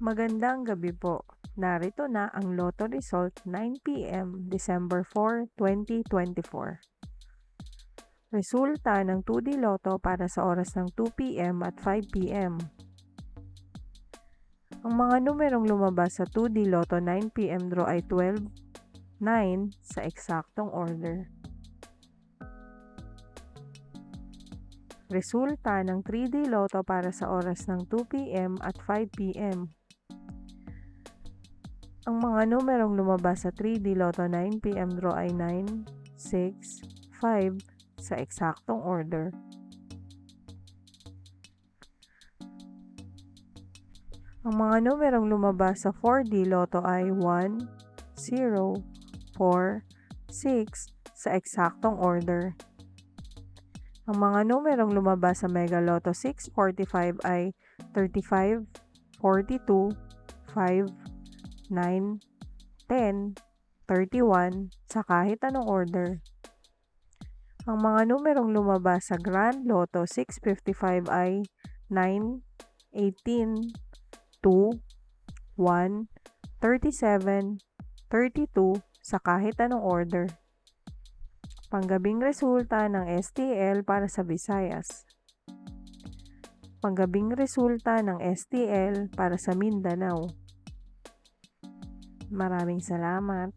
Magandang gabi po. Narito na ang Lotto result 9 p.m. December 4, 2024. Resulta ng 2D Lotto para sa oras ng 2 p.m. at 5 p.m. Ang mga numerong lumabas sa 2D Lotto 9 p.m. draw ay 12, 9 sa eksaktong order. Resulta ng 3D Lotto para sa oras ng 2 p.m. at 5 p.m. Ang mga numerong lumabas sa 3D Lotto 9 p.m. draw ay 9, 6, 5 sa eksaktong order. Ang mga numerong lumabas sa 4D Lotto ay 1, 0, 4, 6 sa eksaktong order. Ang mga numerong lumabas sa Mega Lotto 645 ay 35, 42, 5, 9, 10, 31 sa kahit anong order. Ang mga numerong lumabas sa Grand Lotto 655 ay 9, 18, 2, 1, 37, 32 sa kahit anong order. Panggabing resulta ng STL para sa Visayas. Panggabing resulta ng STL para sa Mindanao. Maraming salamat.